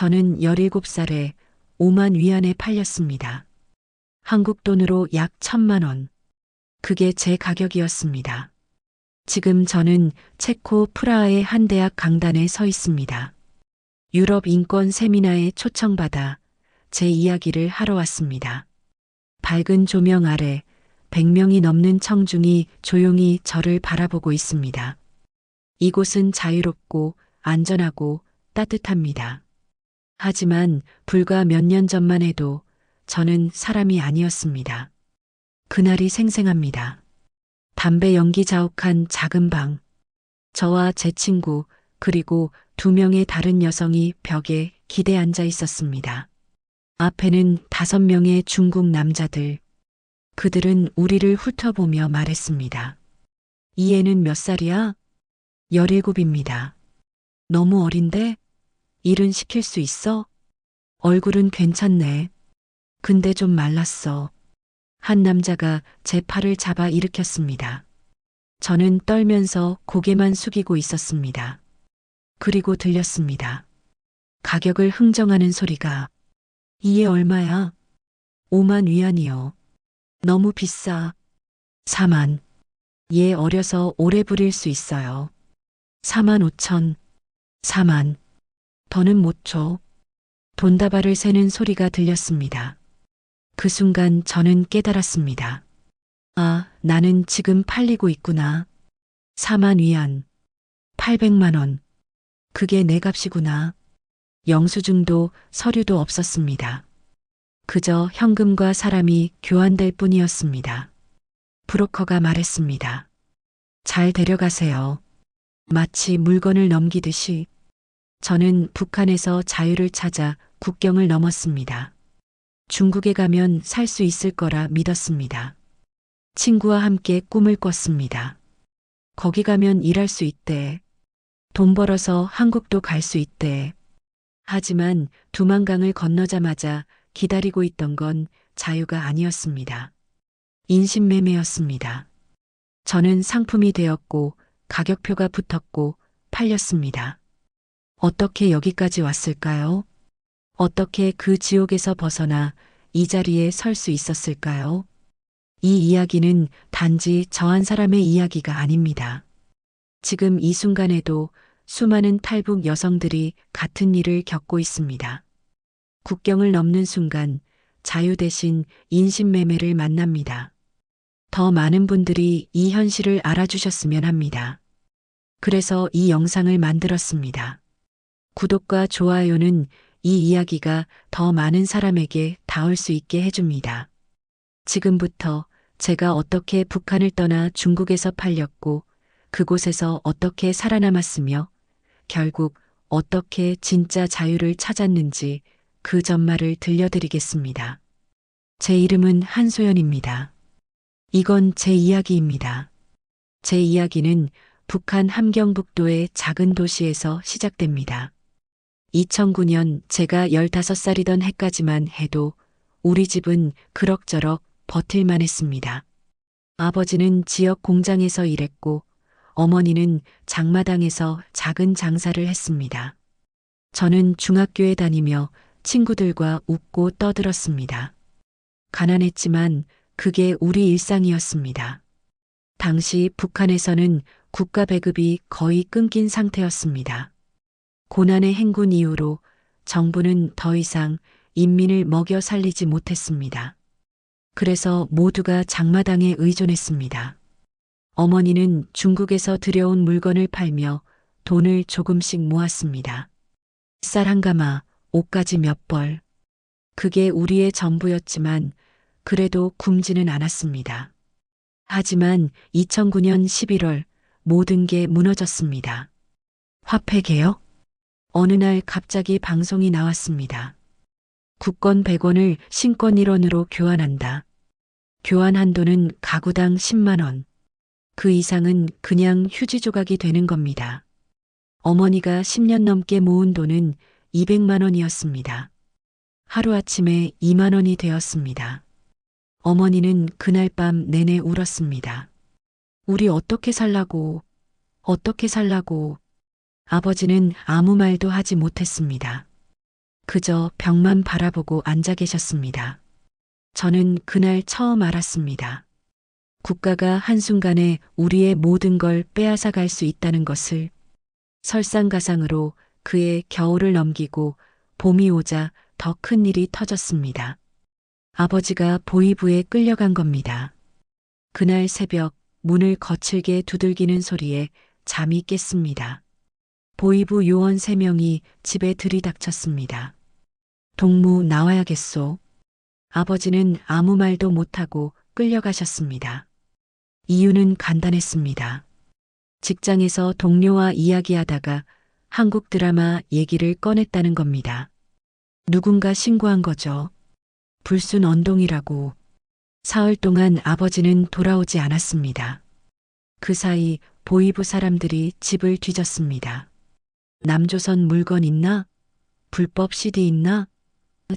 저는 17살에 5만 위안에 팔렸습니다. 한국 돈으로 약 1,000만 원. 그게 제 가격이었습니다. 지금 저는 체코 프라하의 한 대학 강단에 서 있습니다. 유럽 인권 세미나에 초청받아 제 이야기를 하러 왔습니다. 밝은 조명 아래 100명이 넘는 청중이 조용히 저를 바라보고 있습니다. 이곳은 자유롭고 안전하고 따뜻합니다. 하지만 불과 몇 년 전만 해도 저는 사람이 아니었습니다. 그날이 생생합니다. 담배 연기 자욱한 작은 방. 저와 제 친구 그리고 2명의 다른 여성이 벽에 기대 앉아 있었습니다. 앞에는 5명의 중국 남자들. 그들은 우리를 훑어보며 말했습니다. 이 애는 몇 살이야? 17입니다. 너무 어린데? 일은 시킬 수 있어? 얼굴은 괜찮네. 근데 좀 말랐어. 한 남자가 제 팔을 잡아 일으켰습니다. 저는 떨면서 고개만 숙이고 있었습니다. 그리고 들렸습니다. 가격을 흥정하는 소리가. 이에 얼마야? 5만 위안이요. 너무 비싸. 4만. 얘 어려서 오래 부릴 수 있어요. 4만 5천. 4만. 더는 못 줘. 돈다발을 세는 소리가 들렸습니다. 그 순간 저는 깨달았습니다. 아, 나는 지금 팔리고 있구나. 4만 위안. 800만 원. 그게 내 값이구나. 영수증도 서류도 없었습니다. 그저 현금과 사람이 교환될 뿐이었습니다. 브로커가 말했습니다. 잘 데려가세요. 마치 물건을 넘기듯이. 저는 북한에서 자유를 찾아 국경을 넘었습니다. 중국에 가면 살 수 있을 거라 믿었습니다. 친구와 함께 꿈을 꿨습니다. 거기 가면 일할 수 있대. 돈 벌어서 한국도 갈 수 있대. 하지만 두만강을 건너자마자 기다리고 있던 건 자유가 아니었습니다. 인신매매였습니다. 저는 상품이 되었고 가격표가 붙었고 팔렸습니다. 어떻게 여기까지 왔을까요? 어떻게 그 지옥에서 벗어나 이 자리에 설 수 있었을까요? 이 이야기는 단지 저 한 사람의 이야기가 아닙니다. 지금 이 순간에도 수많은 탈북 여성들이 같은 일을 겪고 있습니다. 국경을 넘는 순간 자유 대신 인신매매를 만납니다. 더 많은 분들이 이 현실을 알아주셨으면 합니다. 그래서 이 영상을 만들었습니다. 구독과 좋아요는 이 이야기가 더 많은 사람에게 닿을 수 있게 해줍니다. 지금부터 제가 어떻게 북한을 떠나 중국에서 팔렸고 그곳에서 어떻게 살아남았으며 결국 어떻게 진짜 자유를 찾았는지 그 전말을 들려드리겠습니다. 제 이름은 한소연입니다. 이건 제 이야기입니다. 제 이야기는 북한 함경북도의 작은 도시에서 시작됩니다. 2009년 제가 15살이던 해까지만 해도 우리 집은 그럭저럭 버틸만 했습니다. 아버지는 지역 공장에서 일했고 어머니는 장마당에서 작은 장사를 했습니다. 저는 중학교에 다니며 친구들과 웃고 떠들었습니다. 가난했지만 그게 우리 일상이었습니다. 당시 북한에서는 국가 배급이 거의 끊긴 상태였습니다. 고난의 행군 이후로 정부는 더 이상 인민을 먹여 살리지 못했습니다. 그래서 모두가 장마당에 의존했습니다. 어머니는 중국에서 들여온 물건을 팔며 돈을 조금씩 모았습니다. 쌀 한 가마, 옷가지 몇 벌. 그게 우리의 전부였지만 그래도 굶지는 않았습니다. 하지만 2009년 11월 모든 게 무너졌습니다. 화폐 개혁? 어느 날 갑자기 방송이 나왔습니다. 국권 100원을 신권 1원으로 교환한다. 교환 한도는 가구당 10만 원. 그 이상은 그냥 휴지 조각이 되는 겁니다. 어머니가 10년 넘게 모은 돈은 200만 원이었습니다. 하루아침에 2만 원이 되었습니다. 어머니는 그날 밤 내내 울었습니다. 우리 어떻게 살라고, 어떻게 살라고. 아버지는 아무 말도 하지 못했습니다. 그저 벽만 바라보고 앉아 계셨습니다. 저는 그날 처음 알았습니다. 국가가 한순간에 우리의 모든 걸 빼앗아 갈 수 있다는 것을. 설상가상으로 그의 겨울을 넘기고 봄이 오자 더 큰 일이 터졌습니다. 아버지가 보이부에 끌려간 겁니다. 그날 새벽 문을 거칠게 두들기는 소리에 잠이 깼습니다. 보이부 요원 3명이 집에 들이닥쳤습니다. 동무 나와야겠소. 아버지는 아무 말도 못하고 끌려가셨습니다. 이유는 간단했습니다. 직장에서 동료와 이야기하다가 한국 드라마 얘기를 꺼냈다는 겁니다. 누군가 신고한 거죠. 불순 언동이라고. 사흘 동안 아버지는 돌아오지 않았습니다. 그 사이 보이부 사람들이 집을 뒤졌습니다. 남조선 물건 있나? 불법 CD 있나?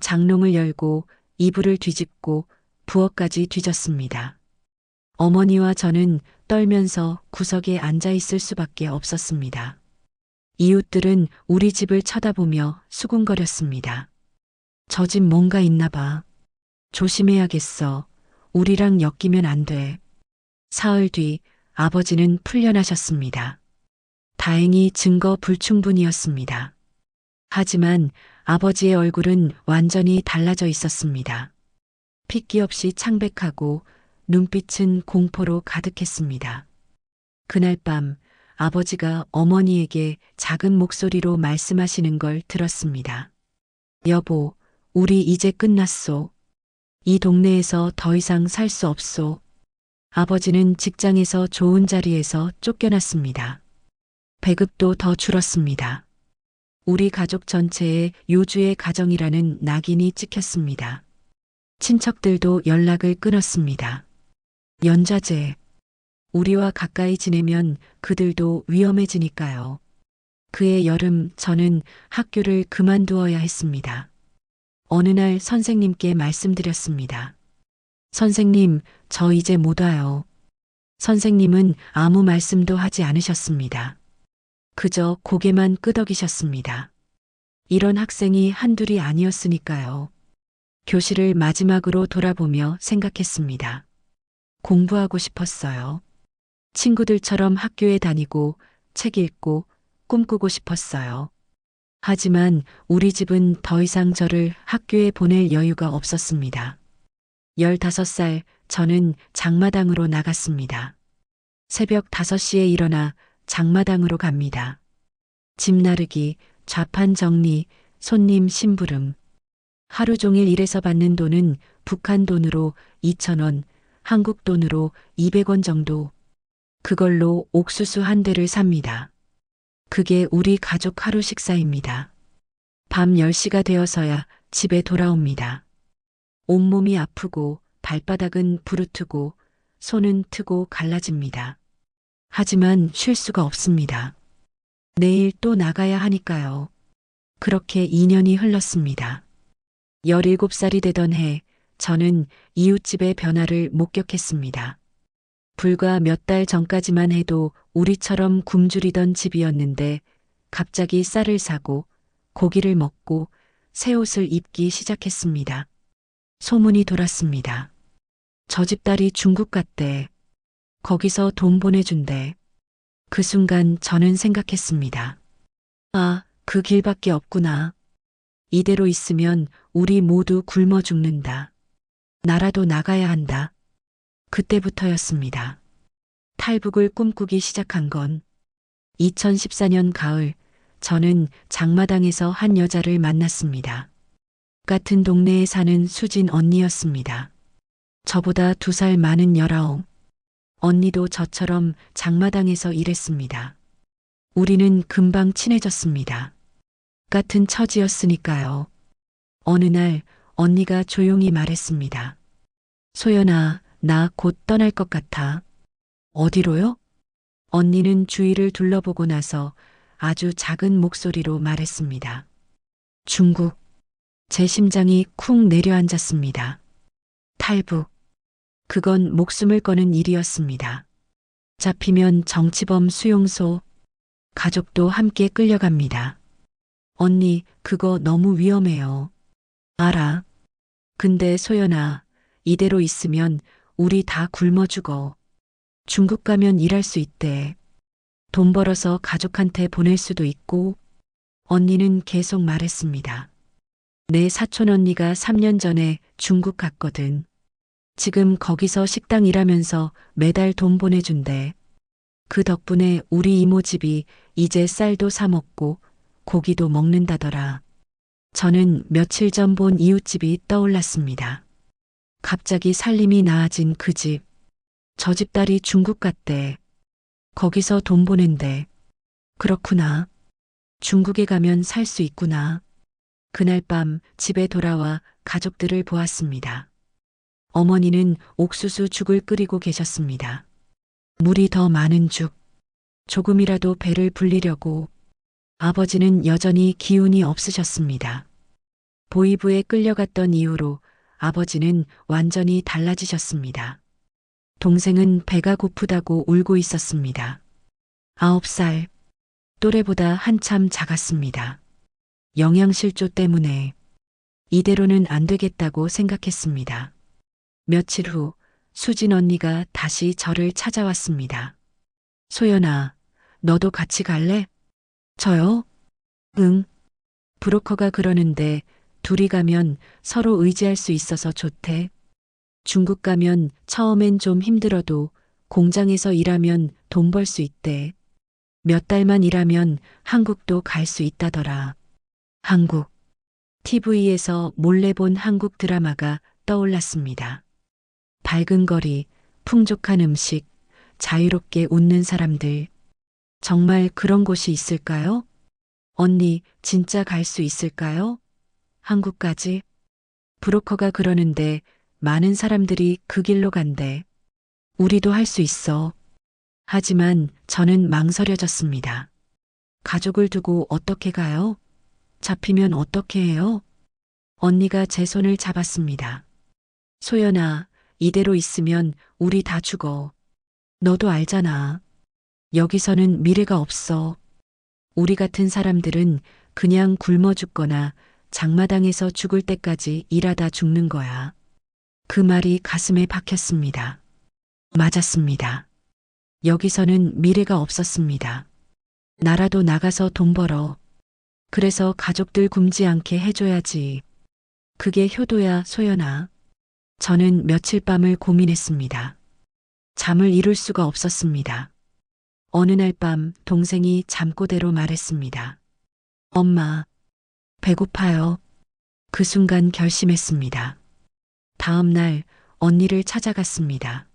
장롱을 열고 이불을 뒤집고 부엌까지 뒤졌습니다. 어머니와 저는 떨면서 구석에 앉아 있을 수밖에 없었습니다. 이웃들은 우리 집을 쳐다보며 수군거렸습니다. 저 집 뭔가 있나 봐. 조심해야겠어. 우리랑 엮이면 안 돼. 사흘 뒤 아버지는 풀려나셨습니다. 다행히 증거 불충분이었습니다. 하지만 아버지의 얼굴은 완전히 달라져 있었습니다. 핏기 없이 창백하고 눈빛은 공포로 가득했습니다. 그날 밤 아버지가 어머니에게 작은 목소리로 말씀하시는 걸 들었습니다. 여보, 우리 이제 끝났소. 이 동네에서 더 이상 살 수 없소. 아버지는 직장에서 좋은 자리에서 쫓겨났습니다. 배급도 더 줄었습니다. 우리 가족 전체에 요주의 가정이라는 낙인이 찍혔습니다. 친척들도 연락을 끊었습니다. 연좌제. 우리와 가까이 지내면 그들도 위험해지니까요. 그해 여름 저는 학교를 그만두어야 했습니다. 어느 날 선생님께 말씀드렸습니다. 선생님, 저 이제 못 와요. 선생님은 아무 말씀도 하지 않으셨습니다. 그저 고개만 끄덕이셨습니다. 이런 학생이 한둘이 아니었으니까요. 교실을 마지막으로 돌아보며 생각했습니다. 공부하고 싶었어요. 친구들처럼 학교에 다니고 책 읽고 꿈꾸고 싶었어요. 하지만 우리 집은 더 이상 저를 학교에 보낼 여유가 없었습니다. 15살 저는 장마당으로 나갔습니다. 새벽 5시에 일어나 장마당으로 갑니다. 집 나르기, 좌판 정리, 손님 심부름. 하루 종일 일해서 받는 돈은 북한 돈으로 2,000원, 한국 돈으로 200원 정도. 그걸로 옥수수 한 대를 삽니다. 그게 우리 가족 하루 식사입니다. 밤 10시가 되어서야 집에 돌아옵니다. 온몸이 아프고 발바닥은 부르트고 손은 트고 갈라집니다. 하지만 쉴 수가 없습니다. 내일 또 나가야 하니까요. 그렇게 2년이 흘렀습니다. 17살이 되던 해 저는 이웃집의 변화를 목격했습니다. 불과 몇 달 전까지만 해도 우리처럼 굶주리던 집이었는데 갑자기 쌀을 사고 고기를 먹고 새 옷을 입기 시작했습니다. 소문이 돌았습니다. 저 집 딸이 중국 갔대. 거기서 돈 보내준대. 그 순간 저는 생각했습니다. 아, 그 길밖에 없구나. 이대로 있으면 우리 모두 굶어 죽는다. 나라도 나가야 한다. 그때부터였습니다. 탈북을 꿈꾸기 시작한 건 2014년 가을 저는 장마당에서 한 여자를 만났습니다. 같은 동네에 사는 수진 언니였습니다. 저보다 2살 많은 19. 언니도 저처럼 장마당에서 일했습니다. 우리는 금방 친해졌습니다. 같은 처지였으니까요. 어느 날 언니가 조용히 말했습니다. 소연아, 나 곧 떠날 것 같아. 어디로요? 언니는 주위를 둘러보고 나서 아주 작은 목소리로 말했습니다. 중국. 제 심장이 쿵 내려앉았습니다. 탈북. 그건 목숨을 거는 일이었습니다. 잡히면 정치범 수용소, 가족도 함께 끌려갑니다. 언니, 그거 너무 위험해요. 알아. 근데 소연아, 이대로 있으면 우리 다 굶어 죽어. 중국 가면 일할 수 있대. 돈 벌어서 가족한테 보낼 수도 있고, 언니는 계속 말했습니다. 내 사촌 언니가 3년 전에 중국 갔거든. 지금 거기서 식당 일하면서 매달 돈 보내준대. 그 덕분에 우리 이모 집이 이제 쌀도 사 먹고 고기도 먹는다더라. 저는 며칠 전 본 이웃집이 떠올랐습니다. 갑자기 살림이 나아진 그 집. 저 집 딸이 중국 갔대. 거기서 돈 보낸대. 그렇구나. 중국에 가면 살 수 있구나. 그날 밤 집에 돌아와 가족들을 보았습니다. 어머니는 옥수수 죽을 끓이고 계셨습니다. 물이 더 많은 죽. 조금이라도 배를 불리려고. 아버지는 여전히 기운이 없으셨습니다. 보이부에 끌려갔던 이후로 아버지는 완전히 달라지셨습니다. 동생은 배가 고프다고 울고 있었습니다. 9살, 또래보다 한참 작았습니다. 영양실조 때문에 이대로는 안 되겠다고 생각했습니다. 며칠 후 수진 언니가 다시 저를 찾아왔습니다. 소연아, 너도 같이 갈래? 저요? 응. 브로커가 그러는데 둘이 가면 서로 의지할 수 있어서 좋대. 중국 가면 처음엔 좀 힘들어도 공장에서 일하면 돈 벌 수 있대. 몇 달만 일하면 한국도 갈 수 있다더라. 한국. TV에서 몰래 본 한국 드라마가 떠올랐습니다. 밝은 거리, 풍족한 음식, 자유롭게 웃는 사람들. 정말 그런 곳이 있을까요? 언니, 진짜 갈 수 있을까요? 한국까지? 브로커가 그러는데 많은 사람들이 그 길로 간대. 우리도 할 수 있어. 하지만 저는 망설여졌습니다. 가족을 두고 어떻게 가요? 잡히면 어떻게 해요? 언니가 제 손을 잡았습니다. 소연아, 이대로 있으면 우리 다 죽어. 너도 알잖아. 여기서는 미래가 없어. 우리 같은 사람들은 그냥 굶어 죽거나 장마당에서 죽을 때까지 일하다 죽는 거야. 그 말이 가슴에 박혔습니다. 맞았습니다. 여기서는 미래가 없었습니다. 나라도 나가서 돈 벌어. 그래서 가족들 굶지 않게 해줘야지. 그게 효도야, 소연아. 저는 며칠 밤을 고민했습니다. 잠을 이룰 수가 없었습니다. 어느 날 밤 동생이 잠꼬대로 말했습니다. 엄마, 배고파요. 그 순간 결심했습니다. 다음 날 언니를 찾아갔습니다.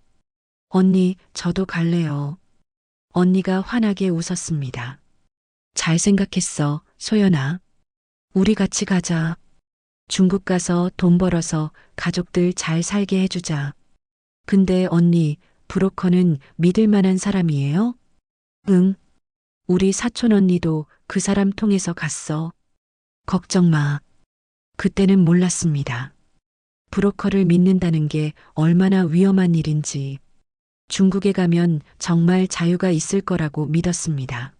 언니, 저도 갈래요. 언니가 환하게 웃었습니다. 잘 생각했어, 소연아. 우리 같이 가자. 중국 가서 돈 벌어서 가족들 잘 살게 해주자. 근데 언니, 브로커는 믿을 만한 사람이에요? 응. 우리 사촌 언니도 그 사람 통해서 갔어. 걱정 마. 그때는 몰랐습니다. 브로커를 믿는다는 게 얼마나 위험한 일인지. 중국에 가면 정말 자유가 있을 거라고 믿었습니다.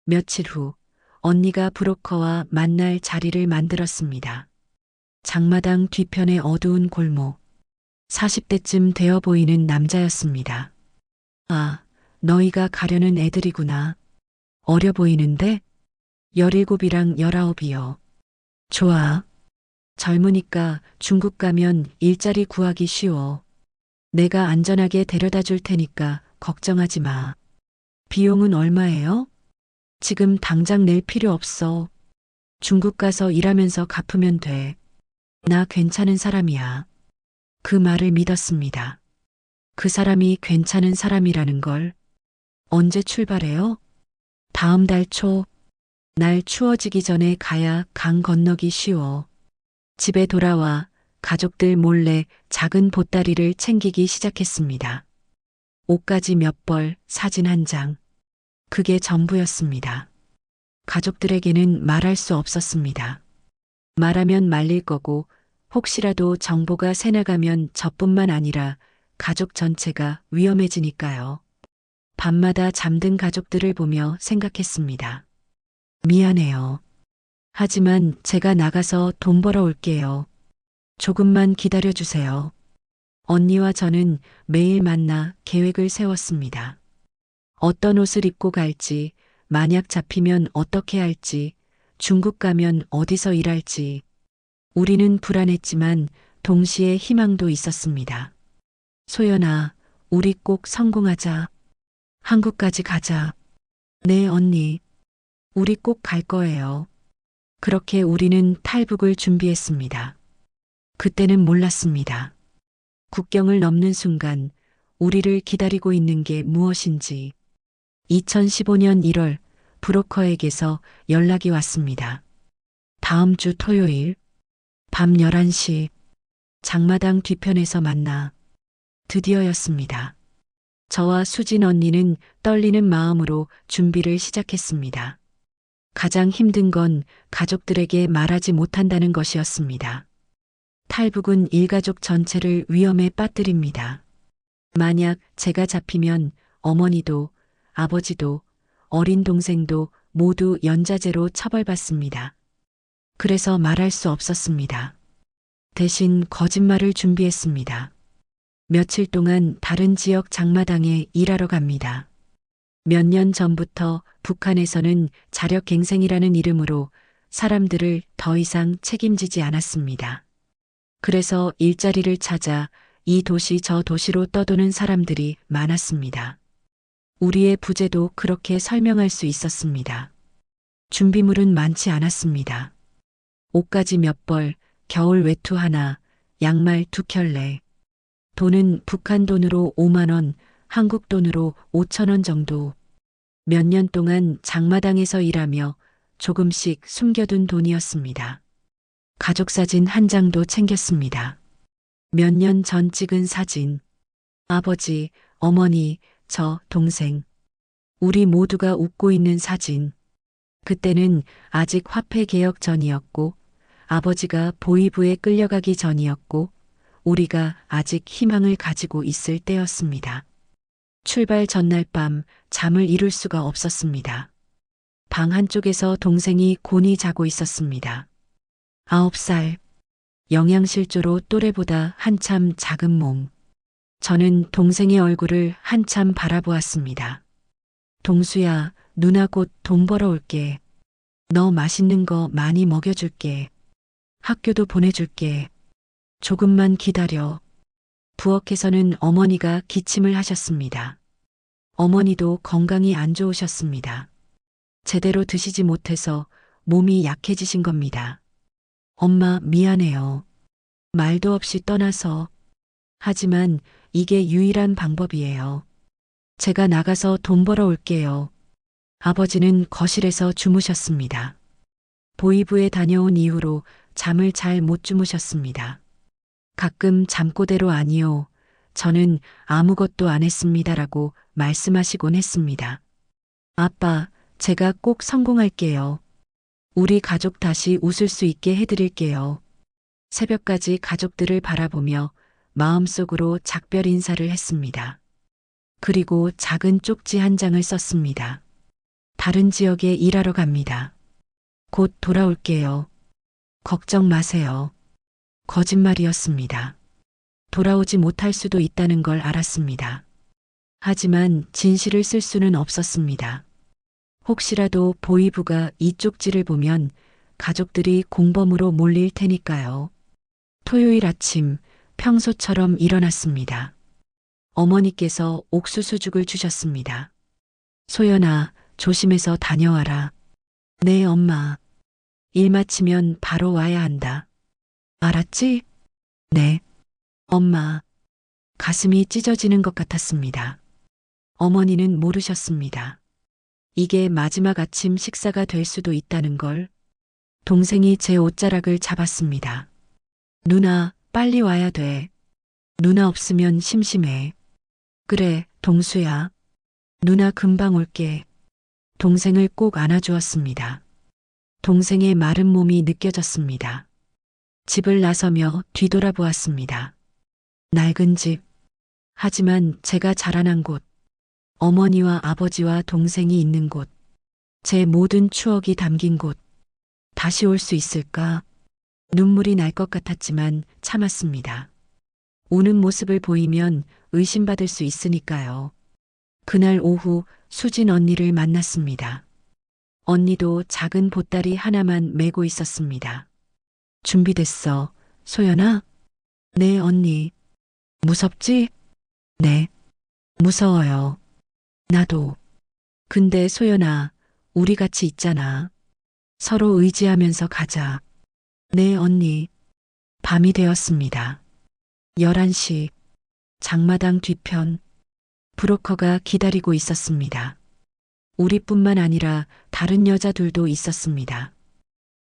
며칠 후 언니가 브로커와 만날 자리를 만들었습니다. 장마당 뒤편의 어두운 골목. 40대쯤 되어 보이는 남자였습니다. 아, 너희가 가려는 애들이구나. 어려 보이는데? 17이랑 19이요. 좋아. 젊으니까 중국 가면 일자리 구하기 쉬워. 내가 안전하게 데려다 줄 테니까 걱정하지 마. 비용은 얼마예요? 지금 당장 낼 필요 없어. 중국 가서 일하면서 갚으면 돼. 나 괜찮은 사람이야. 그 말을 믿었습니다. 그 사람이 괜찮은 사람이라는 걸. 언제 출발해요? 다음 달 초. 날 추워지기 전에 가야 강 건너기 쉬워. 집에 돌아와 가족들 몰래 작은 보따리를 챙기기 시작했습니다. 옷가지 몇 벌, 사진 한 장. 그게 전부였습니다. 가족들에게는 말할 수 없었습니다. 말하면 말릴 거고 혹시라도 정보가 새나가면 저뿐만 아니라 가족 전체가 위험해지니까요. 밤마다 잠든 가족들을 보며 생각했습니다. 미안해요. 하지만 제가 나가서 돈 벌어 올게요. 조금만 기다려 주세요. 언니와 저는 매일 만나 계획을 세웠습니다. 어떤 옷을 입고 갈지, 만약 잡히면 어떻게 할지, 중국 가면 어디서 일할지. 우리는 불안했지만 동시에 희망도 있었습니다. 소연아, 우리 꼭 성공하자. 한국까지 가자. 네, 언니. 우리 꼭 갈 거예요. 그렇게 우리는 탈북을 준비했습니다. 그때는 몰랐습니다. 국경을 넘는 순간 우리를 기다리고 있는 게 무엇인지. 2015년 1월 브로커에게서 연락이 왔습니다. 다음 주 토요일 밤 11시 장마당 뒤편에서 만나. 드디어였습니다. 저와 수진 언니는 떨리는 마음으로 준비를 시작했습니다. 가장 힘든 건 가족들에게 말하지 못한다는 것이었습니다. 탈북은 일가족 전체를 위험에 빠뜨립니다. 만약 제가 잡히면 어머니도 아버지도 어린 동생도 모두 연좌제로 처벌받습니다. 그래서 말할 수 없었습니다. 대신 거짓말을 준비했습니다. 며칠 동안 다른 지역 장마당에 일하러 갑니다. 몇 년 전부터 북한에서는 자력갱생이라는 이름으로 사람들을 더 이상 책임지지 않았습니다. 그래서 일자리를 찾아 이 도시 저 도시로 떠도는 사람들이 많았습니다. 우리의 부재도 그렇게 설명할 수 있었습니다. 준비물은 많지 않았습니다. 옷가지 몇 벌, 겨울 외투 하나, 양말 2켤레. 돈은 북한 돈으로 5만 원, 한국 돈으로 5천 원 정도. 몇 년 동안 장마당에서 일하며 조금씩 숨겨둔 돈이었습니다. 가족사진 한 장도 챙겼습니다. 몇 년 전 찍은 사진. 아버지, 어머니, 저, 동생. 우리 모두가 웃고 있는 사진. 그때는 아직 화폐 개혁 전이었고, 아버지가 보위부에 끌려가기 전이었고, 우리가 아직 희망을 가지고 있을 때였습니다. 출발 전날 밤 잠을 이룰 수가 없었습니다. 방 한쪽에서 동생이 곤히 자고 있었습니다. 9살. 영양실조로 또래보다 한참 작은 몸. 저는 동생의 얼굴을 한참 바라보았습니다. 동수야, 누나 곧 돈 벌어 올게. 너 맛있는 거 많이 먹여줄게. 학교도 보내줄게. 조금만 기다려. 부엌에서는 어머니가 기침을 하셨습니다. 어머니도 건강이 안 좋으셨습니다. 제대로 드시지 못해서 몸이 약해지신 겁니다. 엄마 미안해요. 말도 없이 떠나서. 하지만 이게 유일한 방법이에요. 제가 나가서 돈 벌어 올게요. 아버지는 거실에서 주무셨습니다. 보위부에 다녀온 이후로 잠을 잘 못 주무셨습니다. 가끔 잠꼬대로 아니요. 저는 아무것도 안 했습니다라고 말씀하시곤 했습니다. 아빠, 제가 꼭 성공할게요. 우리 가족 다시 웃을 수 있게 해드릴게요. 새벽까지 가족들을 바라보며 마음속으로 작별 인사를 했습니다. 그리고 작은 쪽지 한 장을 썼습니다. 다른 지역에 일하러 갑니다. 곧 돌아올게요. 걱정 마세요. 거짓말이었습니다. 돌아오지 못할 수도 있다는 걸 알았습니다. 하지만 진실을 쓸 수는 없었습니다. 혹시라도 보위부가 이 쪽지를 보면 가족들이 공범으로 몰릴 테니까요. 토요일 아침 평소처럼 일어났습니다. 어머니께서 옥수수죽을 주셨습니다. 소연아, 조심해서 다녀와라. 네, 엄마. 일 마치면 바로 와야 한다. 알았지? 네. 엄마. 가슴이 찢어지는 것 같았습니다. 어머니는 모르셨습니다. 이게 마지막 아침 식사가 될 수도 있다는 걸. 동생이 제 옷자락을 잡았습니다. 누나, 빨리 와야 돼. 누나 없으면 심심해. 그래, 동수야. 누나 금방 올게. 동생을 꼭 안아주었습니다. 동생의 마른 몸이 느껴졌습니다. 집을 나서며 뒤돌아보았습니다. 낡은 집. 하지만 제가 자라난 곳. 어머니와 아버지와 동생이 있는 곳. 제 모든 추억이 담긴 곳. 다시 올 수 있을까? 눈물이 날 것 같았지만 참았습니다. 우는 모습을 보이면 의심받을 수 있으니까요. 그날 오후 수진 언니를 만났습니다. 언니도 작은 보따리 하나만 메고 있었습니다. 준비됐어, 소연아? 네, 언니. 무섭지? 네. 무서워요. 나도. 근데 소연아, 우리 같이 있잖아. 서로 의지하면서 가자. 네, 언니. 밤이 되었습니다. 11시. 장마당 뒤편. 브로커가 기다리고 있었습니다. 우리뿐만 아니라 다른 여자들도 있었습니다.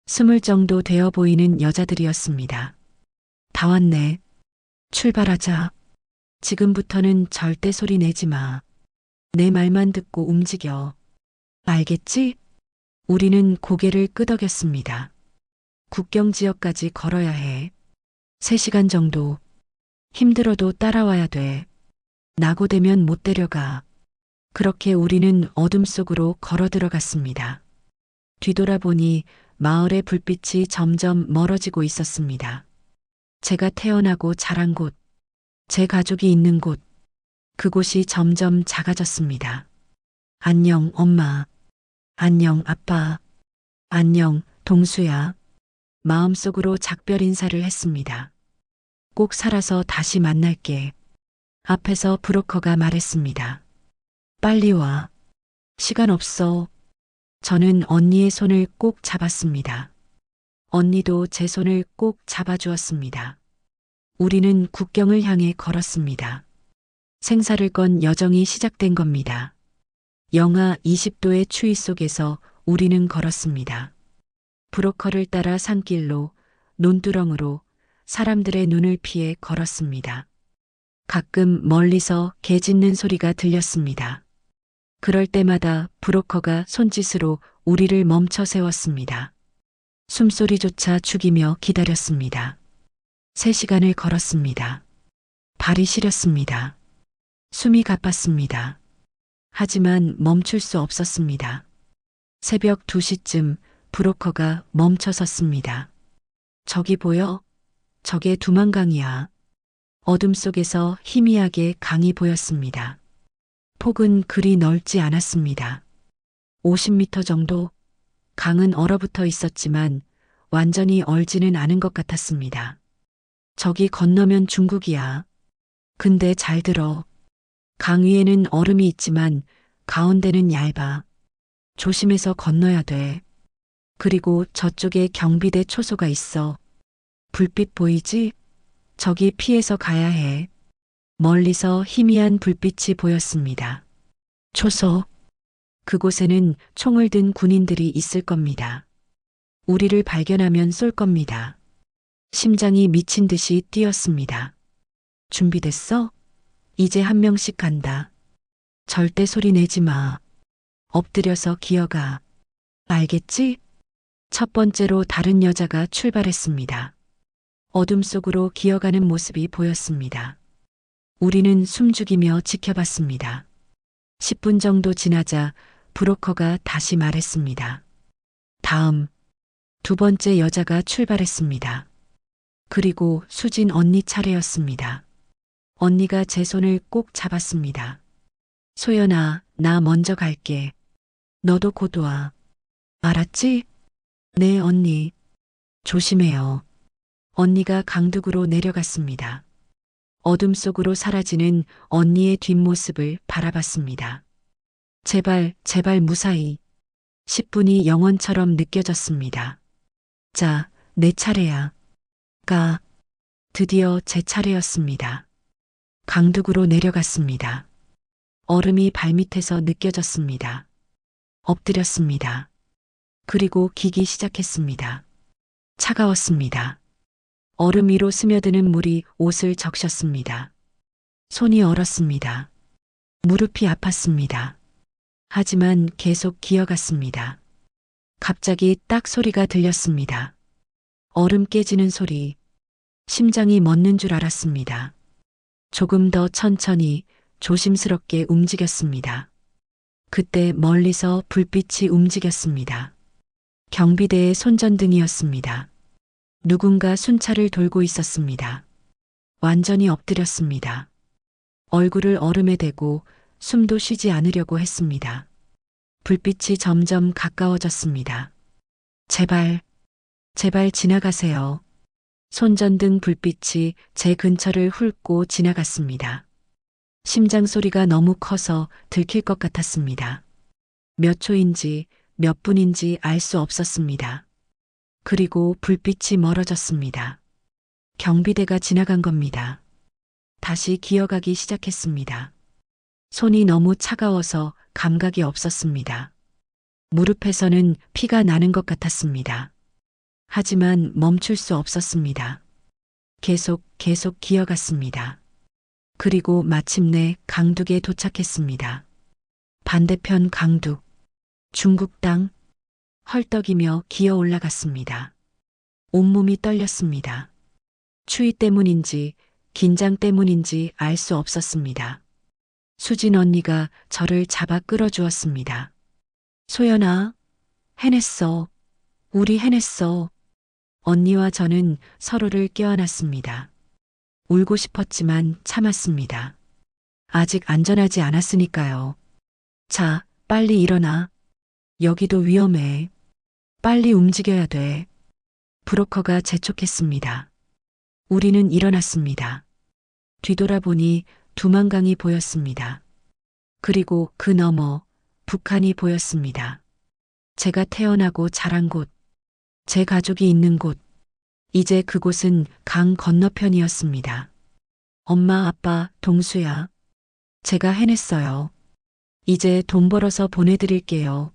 20 정도 되어 보이는 여자들이었습니다. 다 왔네. 출발하자. 지금부터는 절대 소리 내지 마. 내 말만 듣고 움직여. 알겠지? 우리는 고개를 끄덕였습니다. 국경 지역까지 걸어야 해. 3시간 정도. 힘들어도 따라와야 돼. 낙오되면 못 데려가. 그렇게 우리는 어둠 속으로 걸어 들어갔습니다. 뒤돌아보니 마을의 불빛이 점점 멀어지고 있었습니다. 제가 태어나고 자란 곳, 제 가족이 있는 곳, 그곳이 점점 작아졌습니다. 안녕, 엄마. 안녕, 아빠. 안녕, 동수야. 마음속으로 작별 인사를 했습니다. 꼭 살아서 다시 만날게. 앞에서 브로커가 말했습니다. 빨리 와. 시간 없어. 저는 언니의 손을 꼭 잡았습니다. 언니도 제 손을 꼭 잡아주었습니다. 우리는 국경을 향해 걸었습니다. 생사를 건 여정이 시작된 겁니다. 영하 20도의 추위 속에서 우리는 걸었습니다. 브로커를 따라 산길로, 논두렁으로 사람들의 눈을 피해 걸었습니다. 가끔 멀리서 개 짖는 소리가 들렸습니다. 그럴 때마다 브로커가 손짓으로 우리를 멈춰 세웠습니다. 숨소리조차 죽이며 기다렸습니다. 3시간을 걸었습니다. 발이 시렸습니다. 숨이 가빴습니다. 하지만 멈출 수 없었습니다. 새벽 2시쯤 브로커가 멈춰 섰습니다. 저기 보여? 저게 두만강이야. 어둠 속에서 희미하게 강이 보였습니다. 폭은 그리 넓지 않았습니다. 50m 정도? 강은 얼어붙어 있었지만 완전히 얼지는 않은 것 같았습니다. 저기 건너면 중국이야. 근데 잘 들어. 강 위에는 얼음이 있지만 가운데는 얇아. 조심해서 건너야 돼. 그리고 저쪽에 경비대 초소가 있어. 불빛 보이지? 저기 피해서 가야 해. 멀리서 희미한 불빛이 보였습니다. 초소. 그곳에는 총을 든 군인들이 있을 겁니다. 우리를 발견하면 쏠 겁니다. 심장이 미친 듯이 뛰었습니다. 준비됐어? 이제 한 명씩 간다. 절대 소리 내지 마. 엎드려서 기어가. 알겠지? 첫 번째로 다른 여자가 출발했습니다. 어둠 속으로 기어가는 모습이 보였습니다. 우리는 숨죽이며 지켜봤습니다. 10분 정도 지나자 브로커가 다시 말했습니다. 다음, 두 번째 여자가 출발했습니다. 그리고 수진 언니 차례였습니다. 언니가 제 손을 꼭 잡았습니다. 소연아, 나 먼저 갈게. 너도 곧 와. 알았지? 네, 언니. 조심해요. 언니가 강둑으로 내려갔습니다. 어둠 속으로 사라지는 언니의 뒷모습을 바라봤습니다. 제발, 제발 무사히. 10분이 영원처럼 느껴졌습니다. 자, 내 차례야. 가. 드디어 제 차례였습니다. 강둑으로 내려갔습니다. 얼음이 발밑에서 느껴졌습니다. 엎드렸습니다. 그리고 기기 시작했습니다. 차가웠습니다. 얼음 위로 스며드는 물이 옷을 적셨습니다. 손이 얼었습니다. 무릎이 아팠습니다. 하지만 계속 기어갔습니다. 갑자기 딱 소리가 들렸습니다. 얼음 깨지는 소리. 심장이 멎는 줄 알았습니다. 조금 더 천천히 조심스럽게 움직였습니다. 그때 멀리서 불빛이 움직였습니다. 경비대의 손전등이었습니다. 누군가 순찰을 돌고 있었습니다. 완전히 엎드렸습니다. 얼굴을 얼음에 대고 숨도 쉬지 않으려고 했습니다. 불빛이 점점 가까워졌습니다. 제발, 제발 지나가세요. 손전등 불빛이 제 근처를 훑고 지나갔습니다. 심장 소리가 너무 커서 들킬 것 같았습니다. 몇 초인지 몇 분인지 알 수 없었습니다. 그리고 불빛이 멀어졌습니다. 경비대가 지나간 겁니다. 다시 기어가기 시작했습니다. 손이 너무 차가워서 감각이 없었습니다. 무릎에서는 피가 나는 것 같았습니다. 하지만 멈출 수 없었습니다. 계속 기어갔습니다. 그리고 마침내 강둑에 도착했습니다. 반대편 강둑, 중국 땅, 헐떡이며 기어 올라갔습니다. 온몸이 떨렸습니다. 추위 때문인지 긴장 때문인지 알 수 없었습니다. 수진 언니가 저를 잡아 끌어주었습니다. 소연아, 해냈어. 우리 해냈어. 언니와 저는 서로를 껴안았습니다. 울고 싶었지만 참았습니다. 아직 안전하지 않았으니까요. 자, 빨리 일어나. 여기도 위험해. 빨리 움직여야 돼. 브로커가 재촉했습니다. 우리는 일어났습니다. 뒤돌아보니 두만강이 보였습니다. 그리고 그 너머 북한이 보였습니다. 제가 태어나고 자란 곳, 제 가족이 있는 곳, 이제 그곳은 강 건너편이었습니다. 엄마, 아빠, 동수야. 제가 해냈어요. 이제 돈 벌어서 보내드릴게요.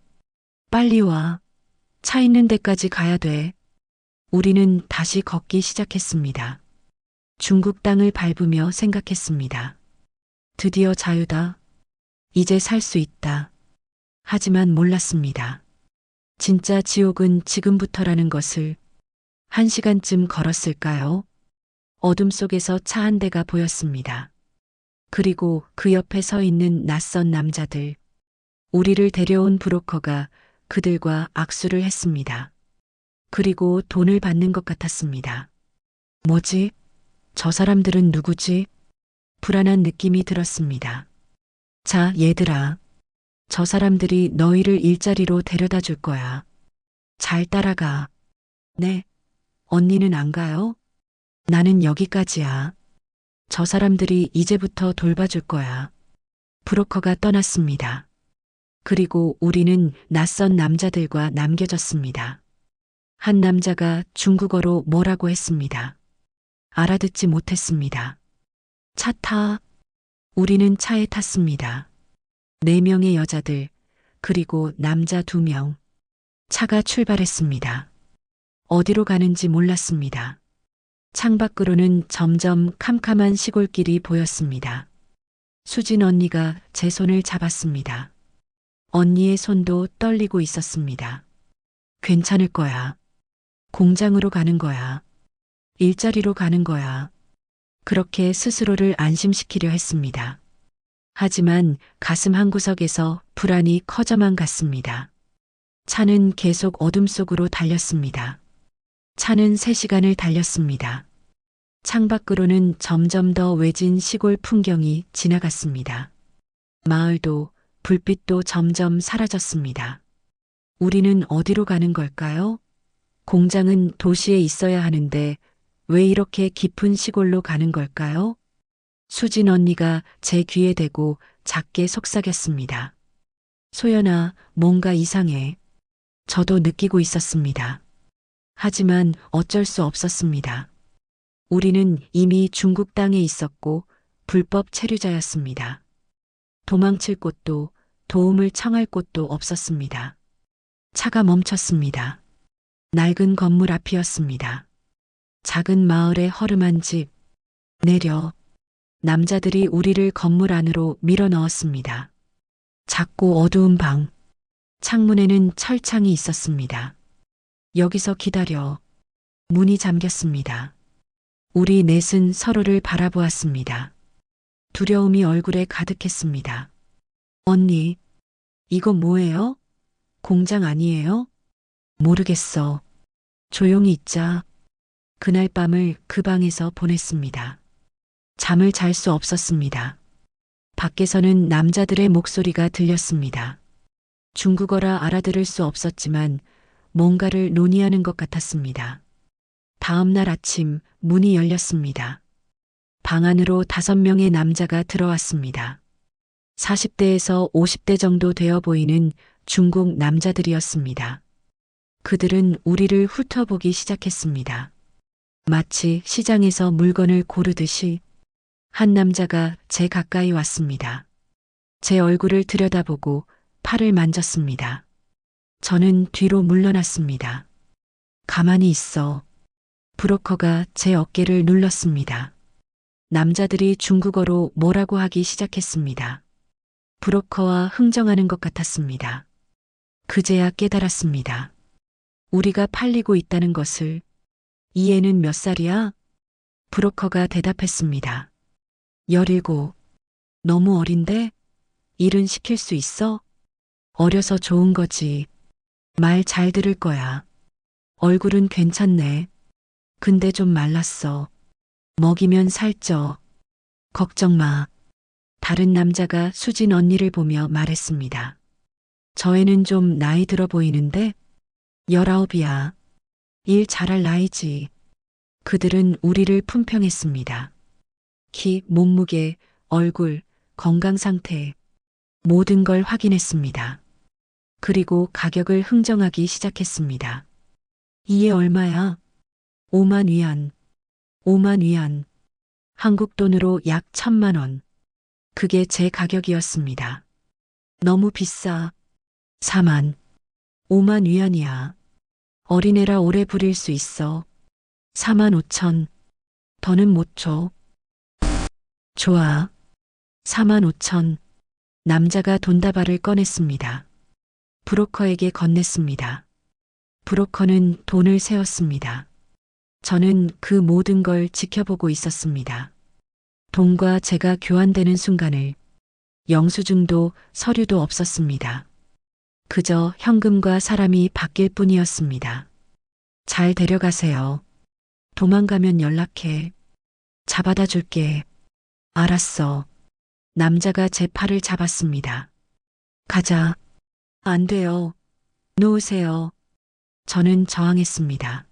빨리 와. 차 있는 데까지 가야 돼. 우리는 다시 걷기 시작했습니다. 중국 땅을 밟으며 생각했습니다. 드디어 자유다. 이제 살 수 있다. 하지만 몰랐습니다. 진짜 지옥은 지금부터라는 것을. 1시간쯤 걸었을까요? 어둠 속에서 차 한 대가 보였습니다. 그리고 그 옆에 서 있는 낯선 남자들. 우리를 데려온 브로커가 그들과 악수를 했습니다. 그리고 돈을 받는 것 같았습니다. 뭐지? 저 사람들은 누구지? 불안한 느낌이 들었습니다. 자, 얘들아. 저 사람들이 너희를 일자리로 데려다 줄 거야. 잘 따라가. 네. 언니는 안 가요? 나는 여기까지야. 저 사람들이 이제부터 돌봐줄 거야. 브로커가 떠났습니다. 그리고 우리는 낯선 남자들과 남겨졌습니다. 한 남자가 중국어로 뭐라고 했습니다. 알아듣지 못했습니다. 차 타. 우리는 차에 탔습니다. 4명의 여자들, 그리고 남자 2명. 차가 출발했습니다. 어디로 가는지 몰랐습니다. 창밖으로는 점점 캄캄한 시골길이 보였습니다. 수진 언니가 제 손을 잡았습니다. 언니의 손도 떨리고 있었습니다. 괜찮을 거야. 공장으로 가는 거야. 일자리로 가는 거야. 그렇게 스스로를 안심시키려 했습니다. 하지만 가슴 한구석에서 불안이 커져만 갔습니다. 차는 계속 어둠 속으로 달렸습니다. 차는 3시간을 달렸습니다. 창밖으로는 점점 더 외진 시골 풍경이 지나갔습니다. 마을도 불빛도 점점 사라졌습니다. 우리는 어디로 가는 걸까요? 공장은 도시에 있어야 하는데 왜 이렇게 깊은 시골로 가는 걸까요? 수진 언니가 제 귀에 대고 작게 속삭였습니다. 소연아, 뭔가 이상해. 저도 느끼고 있었습니다. 하지만 어쩔 수 없었습니다. 우리는 이미 중국 땅에 있었고 불법 체류자였습니다. 도망칠 곳도 도움을 청할 곳도 없었습니다. 차가 멈췄습니다. 낡은 건물 앞이었습니다. 작은 마을의 허름한 집. 내려. 남자들이 우리를 건물 안으로 밀어 넣었습니다. 작고 어두운 방. 창문에는 철창이 있었습니다. 여기서 기다려. 문이 잠겼습니다. 우리 넷은 서로를 바라보았습니다. 두려움이 얼굴에 가득했습니다. 언니, 이거 뭐예요? 공장 아니에요? 모르겠어. 조용히 있자. 그날 밤을 그 방에서 보냈습니다. 잠을 잘 수 없었습니다. 밖에서는 남자들의 목소리가 들렸습니다. 중국어라 알아들을 수 없었지만 뭔가를 논의하는 것 같았습니다. 다음 날 아침 문이 열렸습니다. 방 안으로 5명의 남자가 들어왔습니다. 40대에서 50대 정도 되어 보이는 중국 남자들이었습니다. 그들은 우리를 훑어보기 시작했습니다. 마치 시장에서 물건을 고르듯이 한 남자가 제 가까이 왔습니다. 제 얼굴을 들여다보고 팔을 만졌습니다. 저는 뒤로 물러났습니다. 가만히 있어. 브로커가 제 어깨를 눌렀습니다. 남자들이 중국어로 뭐라고 하기 시작했습니다. 브로커와 흥정하는 것 같았습니다. 그제야 깨달았습니다. 우리가 팔리고 있다는 것을. 이 애는 몇 살이야? 브로커가 대답했습니다. 17. 너무 어린데? 일은 시킬 수 있어? 어려서 좋은 거지. 말 잘 들을 거야. 얼굴은 괜찮네. 근데 좀 말랐어. 먹이면 살쪄. 걱정 마. 다른 남자가 수진 언니를 보며 말했습니다. 저 애는 좀 나이 들어 보이는데? 19이야. 일 잘할 나이지. 그들은 우리를 품평했습니다. 키, 몸무게, 얼굴, 건강 상태, 모든 걸 확인했습니다. 그리고 가격을 흥정하기 시작했습니다. 이게 얼마야? 5만 위안. 5만 위안. 한국 돈으로 약 1,000만 원. 그게 제 가격이었습니다. 너무 비싸. 4만. 5만 위안이야. 어린애라 오래 부릴 수 있어. 4만 5천. 더는 못 줘. 좋아. 4만 5천. 남자가 돈다발을 꺼냈습니다. 브로커에게 건넸습니다. 브로커는 돈을 세었습니다. 저는 그 모든 걸 지켜보고 있었습니다. 돈과 제가 교환되는 순간을. 영수증도 서류도 없었습니다. 그저 현금과 사람이 바뀔 뿐이었습니다. 잘 데려가세요. 도망가면 연락해. 잡아다 줄게. 알았어. 남자가 제 팔을 잡았습니다. 가자. 안 돼요. 놓으세요. 저는 저항했습니다.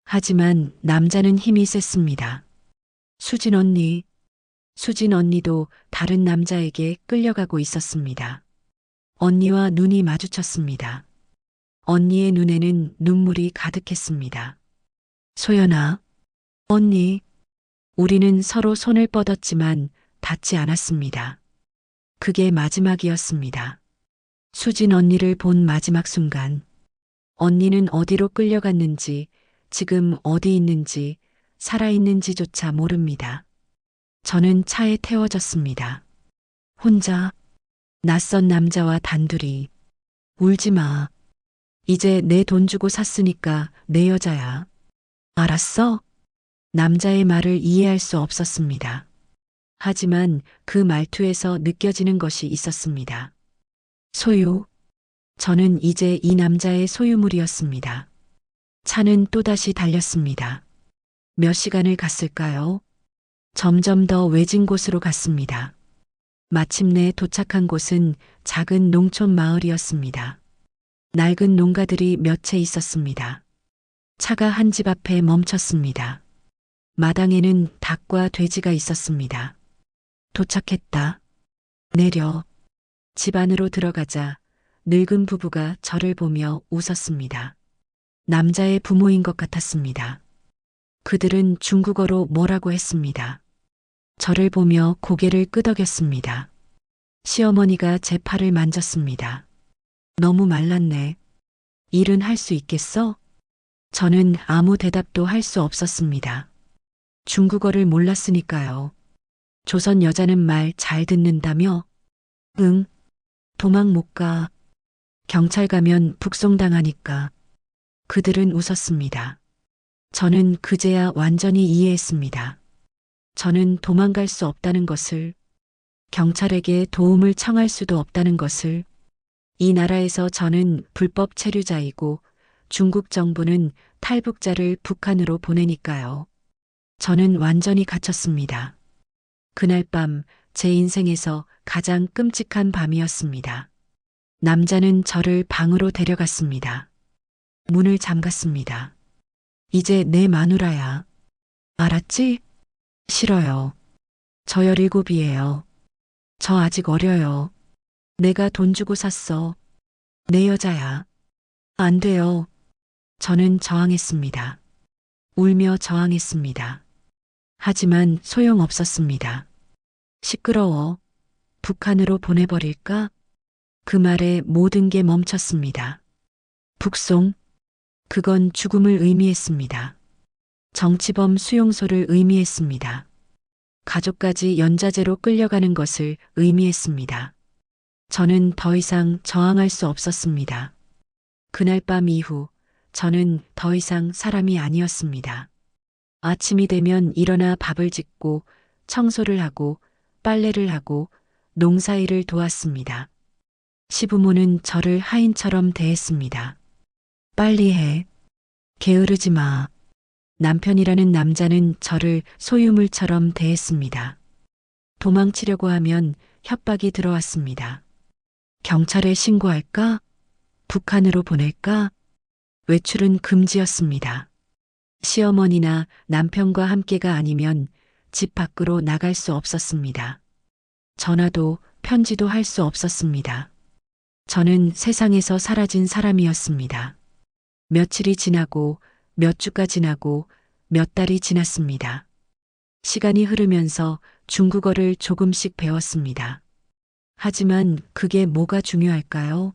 하지만 남자는 힘이 셌습니다. 수진 언니. 수진 언니도 다른 남자에게 끌려가고 있었습니다. 언니와 눈이 마주쳤습니다. 언니의 눈에는 눈물이 가득했습니다. 소연아. 언니. 우리는 서로 손을 뻗었지만 닿지 않았습니다. 그게 마지막이었습니다. 수진 언니를 본 마지막 순간, 언니는 어디로 끌려갔는지, 지금 어디 있는지, 살아있는지조차 모릅니다. 저는 차에 태워졌습니다. 혼자, 낯선 남자와 단둘이. 울지 마. 이제 내 돈 주고 샀으니까 내 여자야. 알았어? 남자의 말을 이해할 수 없었습니다. 하지만 그 말투에서 느껴지는 것이 있었습니다. 소유. 저는 이제 이 남자의 소유물이었습니다. 차는 또다시 달렸습니다. 몇 시간을 갔을까요? 점점 더 외진 곳으로 갔습니다. 마침내 도착한 곳은 작은 농촌 마을이었습니다. 낡은 농가들이 몇 채 있었습니다. 차가 한 집 앞에 멈췄습니다. 마당에는 닭과 돼지가 있었습니다. 도착했다. 내려. 집 안으로 들어가자 늙은 부부가 저를 보며 웃었습니다. 남자의 부모인 것 같았습니다. 그들은 중국어로 뭐라고 했습니다. 저를 보며 고개를 끄덕였습니다. 시어머니가 제 팔을 만졌습니다. 너무 말랐네. 일은 할 수 있겠어? 저는 아무 대답도 할 수 없었습니다. 중국어를 몰랐으니까요. 조선 여자는 말 잘 듣는다며? 응. 도망 못 가. 경찰 가면 북송당하니까. 그들은 웃었습니다. 저는 그제야 완전히 이해했습니다. 저는 도망갈 수 없다는 것을, 경찰에게 도움을 청할 수도 없다는 것을, 이 나라에서 저는 불법 체류자이고 중국 정부는 탈북자를 북한으로 보내니까요. 저는 완전히 갇혔습니다. 그날 밤 제 인생에서 가장 끔찍한 밤이었습니다. 남자는 저를 방으로 데려갔습니다. 문을 잠갔습니다. 이제 내 마누라야. 알았지? 싫어요. 저 17이에요. 저 아직 어려요. 내가 돈 주고 샀어. 내 여자야. 안 돼요. 저는 저항했습니다. 울며 저항했습니다. 하지만 소용없었습니다. 시끄러워. 북한으로 보내버릴까? 그 말에 모든 게 멈췄습니다. 북송? 그건 죽음을 의미했습니다. 정치범 수용소를 의미했습니다. 가족까지 연자제로 끌려가는 것을 의미했습니다. 저는 더 이상 저항할 수 없었습니다. 그날 밤 이후 저는 더 이상 사람이 아니었습니다. 아침이 되면 일어나 밥을 짓고 청소를 하고 빨래를 하고 농사일을 도왔습니다. 시부모는 저를 하인처럼 대했습니다. 빨리 해. 게으르지 마. 남편이라는 남자는 저를 소유물처럼 대했습니다. 도망치려고 하면 협박이 들어왔습니다. 경찰에 신고할까? 북한으로 보낼까? 외출은 금지였습니다. 시어머니나 남편과 함께가 아니면 집 밖으로 나갈 수 없었습니다. 전화도 편지도 할 수 없었습니다. 저는 세상에서 사라진 사람이었습니다. 며칠이 지나고 몇 주가 지나고 몇 달이 지났습니다. 시간이 흐르면서 중국어를 조금씩 배웠습니다. 하지만 그게 뭐가 중요할까요?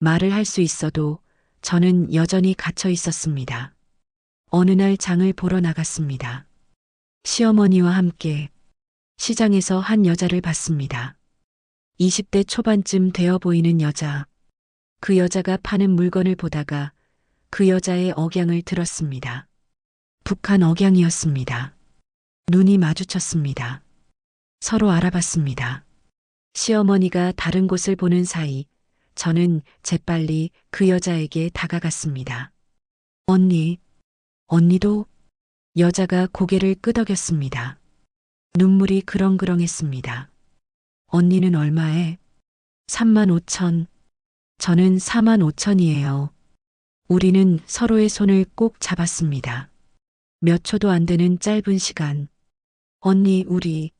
말을 할 수 있어도 저는 여전히 갇혀 있었습니다. 어느 날 장을 보러 나갔습니다. 시어머니와 함께 시장에서 한 여자를 봤습니다. 20대 초반쯤 되어 보이는 여자. 그 여자가 파는 물건을 보다가 그 여자의 억양을 들었습니다. 북한 억양이었습니다. 눈이 마주쳤습니다. 서로 알아봤습니다. 시어머니가 다른 곳을 보는 사이 저는 재빨리 그 여자에게 다가갔습니다. 언니, 언니도? 여자가 고개를 끄덕였습니다. 눈물이 그렁그렁했습니다. 언니는 얼마에? 35,000. 저는 45,000이에요. 우리는 서로의 손을 꼭 잡았습니다. 몇 초도 안 되는 짧은 시간. 언니, 우리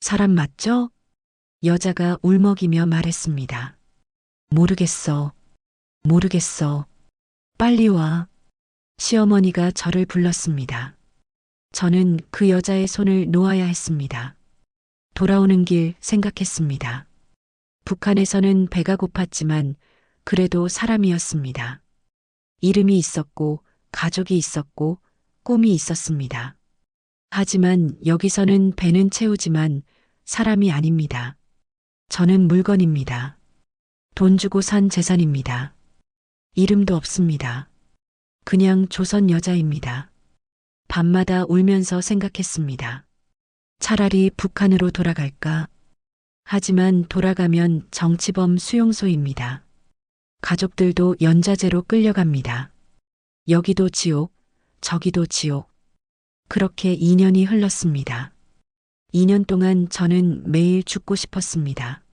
사람 맞죠? 여자가 울먹이며 말했습니다. 모르겠어. 모르겠어. 빨리 와. 시어머니가 저를 불렀습니다. 저는 그 여자의 손을 놓아야 했습니다. 돌아오는 길 생각했습니다. 북한에서는 배가 고팠지만 그래도 사람이었습니다. 이름이 있었고 가족이 있었고 꿈이 있었습니다. 하지만 여기서는 배는 채우지만 사람이 아닙니다. 저는 물건입니다. 돈 주고 산 재산입니다. 이름도 없습니다. 그냥 조선 여자입니다. 밤마다 울면서 생각했습니다. 차라리 북한으로 돌아갈까? 하지만 돌아가면 정치범 수용소입니다. 가족들도 연자제로 끌려갑니다. 여기도 지옥, 저기도 지옥. 그렇게 2년이 흘렀습니다. 2년 동안 저는 매일 죽고 싶었습니다.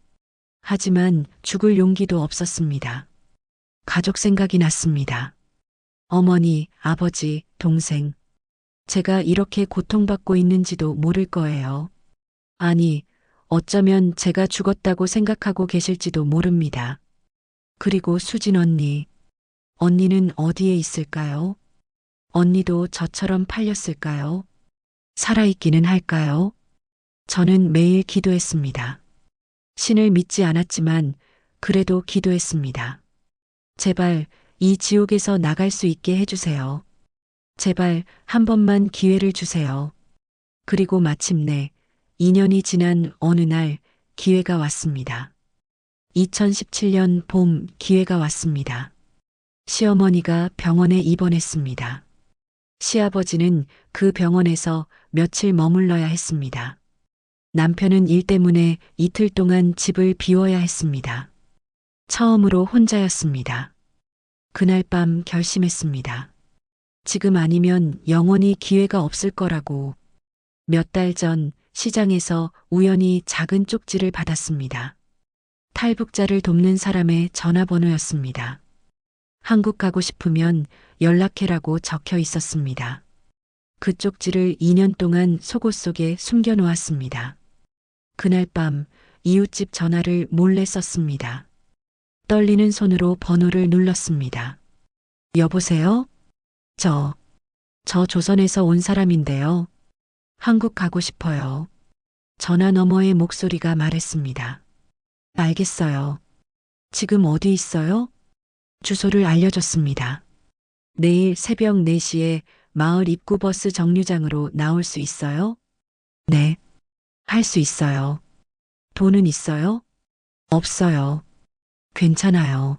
하지만 죽을 용기도 없었습니다. 가족 생각이 났습니다. 어머니, 아버지, 동생. 제가 이렇게 고통받고 있는지도 모를 거예요. 아니, 어쩌면 제가 죽었다고 생각하고 계실지도 모릅니다. 그리고 수진 언니. 언니는 어디에 있을까요? 언니도 저처럼 팔렸을까요? 살아있기는 할까요? 저는 매일 기도했습니다. 신을 믿지 않았지만 그래도 기도했습니다. 제발 이 지옥에서 나갈 수 있게 해주세요. 제발 한 번만 기회를 주세요. 그리고 마침내 2년이 지난 어느 날 기회가 왔습니다. 2017년 봄 기회가 왔습니다. 시어머니가 병원에 입원했습니다. 시아버지는 그 병원에서 며칠 머물러야 했습니다. 남편은 일 때문에 이틀 동안 집을 비워야 했습니다. 처음으로 혼자였습니다. 그날 밤 결심했습니다. 지금 아니면 영원히 기회가 없을 거라고. 몇 달 전 시장에서 우연히 작은 쪽지를 받았습니다. 탈북자를 돕는 사람의 전화번호였습니다. 한국 가고 싶으면 연락해라고 적혀 있었습니다. 그 쪽지를 2년 동안 속옷 속에 숨겨 놓았습니다. 그날 밤 이웃집 전화를 몰래 썼습니다. 떨리는 손으로 번호를 눌렀습니다. 여보세요? 저 조선에서 온 사람인데요. 한국 가고 싶어요. 전화 너머의 목소리가 말했습니다. 알겠어요. 지금 어디 있어요? 주소를 알려줬습니다. 내일 새벽 4시에 마을 입구 버스 정류장으로 나올 수 있어요? 네, 할 수 있어요. 돈은 있어요? 없어요. 괜찮아요.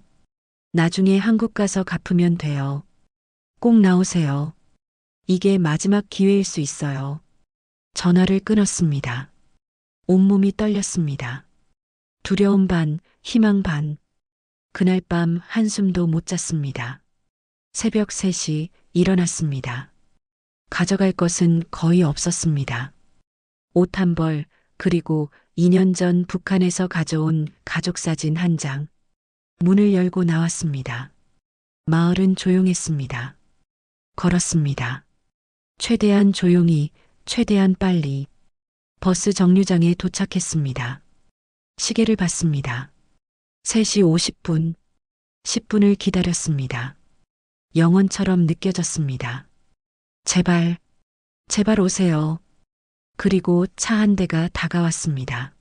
나중에 한국 가서 갚으면 돼요. 꼭 나오세요. 이게 마지막 기회일 수 있어요. 전화를 끊었습니다. 온몸이 떨렸습니다. 두려움 반, 희망 반. 그날 밤 한숨도 못 잤습니다. 새벽 3시 일어났습니다. 가져갈 것은 거의 없었습니다. 옷 한 벌, 그리고 2년 전 북한에서 가져온 가족 사진 한 장. 문을 열고 나왔습니다. 마을은 조용했습니다. 걸었습니다. 최대한 조용히, 최대한 빨리. 버스 정류장에 도착했습니다. 시계를 봤습니다. 3시 50분. 10분을 기다렸습니다. 영원처럼 느껴졌습니다. 제발, 제발 오세요. 그리고 차 한 대가 다가왔습니다.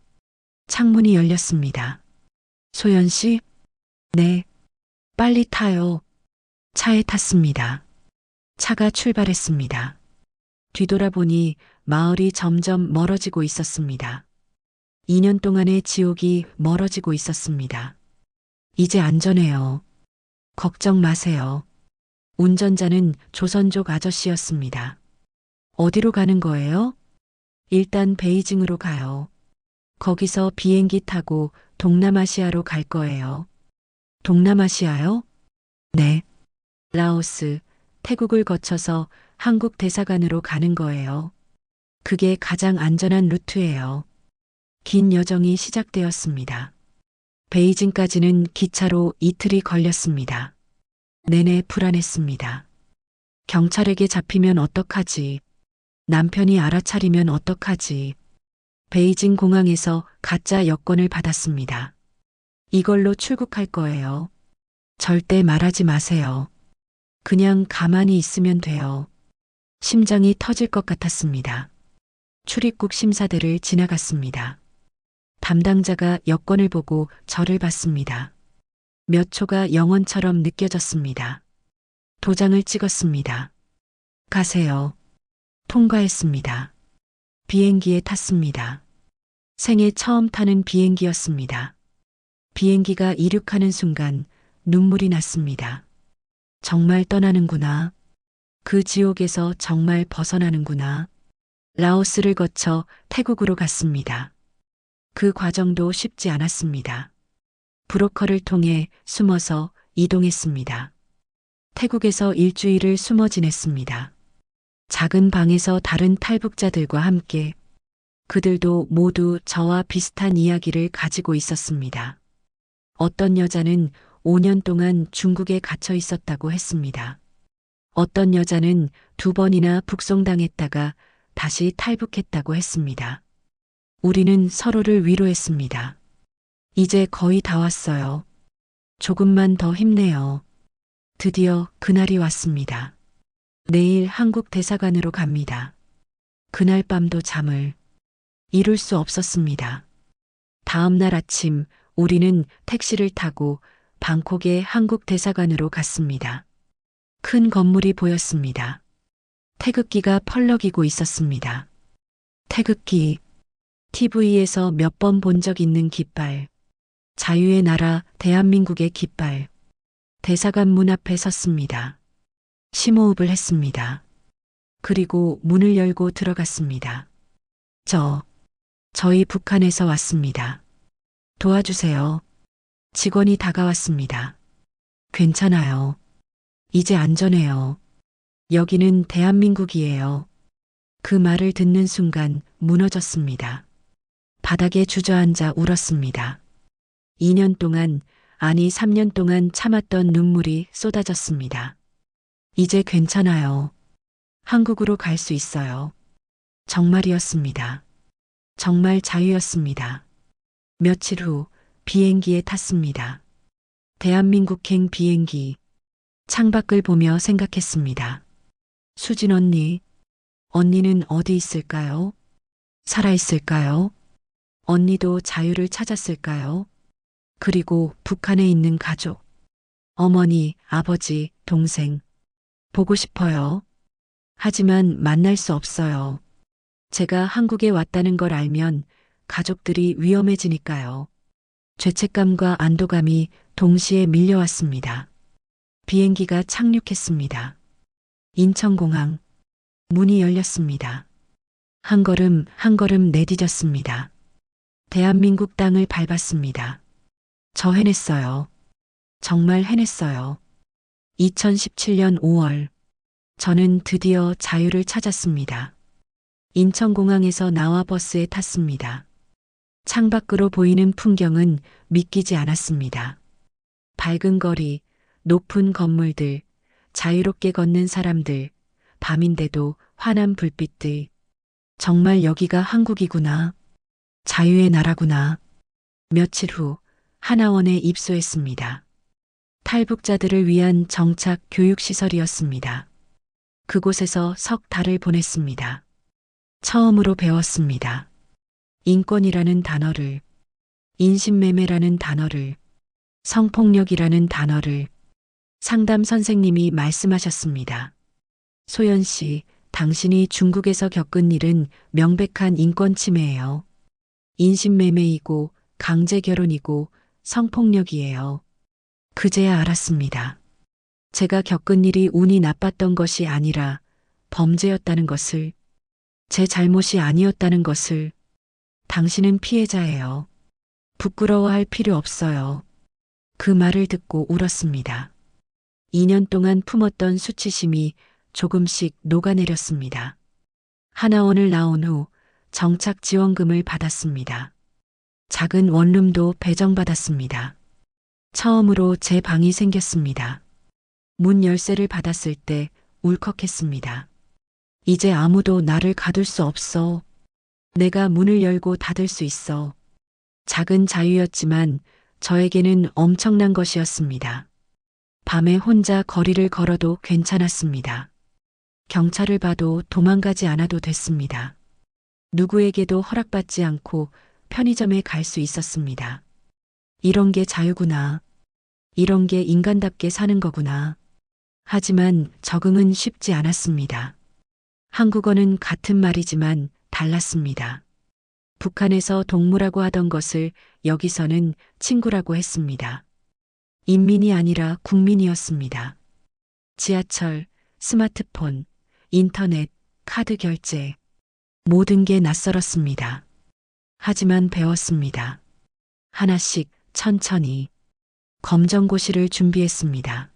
창문이 열렸습니다. 소연 씨? 네. 빨리 타요. 차에 탔습니다. 차가 출발했습니다. 뒤돌아보니 마을이 점점 멀어지고 있었습니다. 2년 동안의 지옥이 멀어지고 있었습니다. 이제 안전해요. 걱정 마세요. 운전자는 조선족 아저씨였습니다. 어디로 가는 거예요? 일단 베이징으로 가요. 거기서 비행기 타고 동남아시아로 갈 거예요. 동남아시아요? 네. 라오스, 태국을 거쳐서 한국 대사관으로 가는 거예요. 그게 가장 안전한 루트예요. 긴 여정이 시작되었습니다. 베이징까지는 기차로 이틀이 걸렸습니다. 내내 불안했습니다. 경찰에게 잡히면 어떡하지? 남편이 알아차리면 어떡하지? 베이징 공항에서 가짜 여권을 받았습니다. 이걸로 출국할 거예요. 절대 말하지 마세요. 그냥 가만히 있으면 돼요. 심장이 터질 것 같았습니다. 출입국 심사대를 지나갔습니다. 담당자가 여권을 보고 저를 봤습니다. 몇 초가 영원처럼 느껴졌습니다. 도장을 찍었습니다. 가세요. 통과했습니다. 비행기에 탔습니다. 생애 처음 타는 비행기였습니다. 비행기가 이륙하는 순간 눈물이 났습니다. 정말 떠나는구나. 그 지옥에서 정말 벗어나는구나. 라오스를 거쳐 태국으로 갔습니다. 그 과정도 쉽지 않았습니다. 브로커를 통해 숨어서 이동했습니다. 태국에서 일주일을 숨어 지냈습니다. 작은 방에서 다른 탈북자들과 함께 그들도 모두 저와 비슷한 이야기를 가지고 있었습니다. 어떤 여자는 5년 동안 중국에 갇혀 있었다고 했습니다. 어떤 여자는 2번이나 북송당했다가 다시 탈북했다고 했습니다. 우리는 서로를 위로했습니다. 이제 거의 다 왔어요. 조금만 더 힘내요. 드디어 그날이 왔습니다. 내일 한국 대사관으로 갑니다. 그날 밤도 잠을 이룰 수 없었습니다. 다음 날 아침 우리는 택시를 타고 방콕의 한국 대사관으로 갔습니다. 큰 건물이 보였습니다. 태극기가 펄럭이고 있었습니다. 태극기, TV에서 몇 번 본 적 있는 깃발, 자유의 나라 대한민국의 깃발. 대사관 문 앞에 섰습니다. 심호흡을 했습니다. 그리고 문을 열고 들어갔습니다. 저희 북한에서 왔습니다. 도와주세요. 직원이 다가왔습니다. 괜찮아요. 이제 안전해요. 여기는 대한민국이에요. 그 말을 듣는 순간 무너졌습니다. 바닥에 주저앉아 울었습니다. 2년 동안, 아니 3년 동안 참았던 눈물이 쏟아졌습니다. 이제 괜찮아요. 한국으로 갈 수 있어요. 정말이었습니다. 정말 자유였습니다. 며칠 후 비행기에 탔습니다. 대한민국행 비행기. 창밖을 보며 생각했습니다. 수진 언니, 언니는 어디 있을까요? 살아있을까요? 언니도 자유를 찾았을까요? 그리고 북한에 있는 가족, 어머니, 아버지, 동생, 보고 싶어요. 하지만 만날 수 없어요. 제가 한국에 왔다는 걸 알면 가족들이 위험해지니까요. 죄책감과 안도감이 동시에 밀려왔습니다. 비행기가 착륙했습니다. 인천공항. 문이 열렸습니다. 한 걸음 한 걸음 내디뎠습니다. 대한민국 땅을 밟았습니다. 저 해냈어요. 정말 해냈어요. 2017년 5월. 저는 드디어 자유를 찾았습니다. 인천공항에서 나와 버스에 탔습니다. 창밖으로 보이는 풍경은 믿기지 않았습니다. 밝은 거리, 높은 건물들, 자유롭게 걷는 사람들, 밤인데도 환한 불빛들. 정말 여기가 한국이구나. 자유의 나라구나. 며칠 후 하나원에 입소했습니다. 탈북자들을 위한 정착 교육시설이었습니다. 그곳에서 석 달을 보냈습니다. 처음으로 배웠습니다. 인권이라는 단어를, 인신매매라는 단어를, 성폭력이라는 단어를. 상담 선생님이 말씀하셨습니다. 소연 씨, 당신이 중국에서 겪은 일은 명백한 인권 침해예요. 인신매매이고 강제결혼이고 성폭력이에요. 그제야 알았습니다. 제가 겪은 일이 운이 나빴던 것이 아니라 범죄였다는 것을, 제 잘못이 아니었다는 것을. 당신은 피해자예요. 부끄러워할 필요 없어요. 그 말을 듣고 울었습니다. 2년 동안 품었던 수치심이 조금씩 녹아내렸습니다. 하나원을 나온 후 정착 지원금을 받았습니다. 작은 원룸도 배정받았습니다. 처음으로 제 방이 생겼습니다. 문 열쇠를 받았을 때 울컥했습니다. 이제 아무도 나를 가둘 수 없어. 내가 문을 열고 닫을 수 있어. 작은 자유였지만 저에게는 엄청난 것이었습니다. 밤에 혼자 거리를 걸어도 괜찮았습니다. 경찰을 봐도 도망가지 않아도 됐습니다. 누구에게도 허락받지 않고 편의점에 갈 수 있었습니다. 이런 게 자유구나. 이런 게 인간답게 사는 거구나. 하지만 적응은 쉽지 않았습니다. 한국어는 같은 말이지만 달랐습니다. 북한에서 동무라고 하던 것을 여기서는 친구라고 했습니다. 인민이 아니라 국민이었습니다. 지하철, 스마트폰, 인터넷, 카드 결제. 모든 게 낯설었습니다. 하지만 배웠습니다. 하나씩 천천히. 검정고시를 준비했습니다.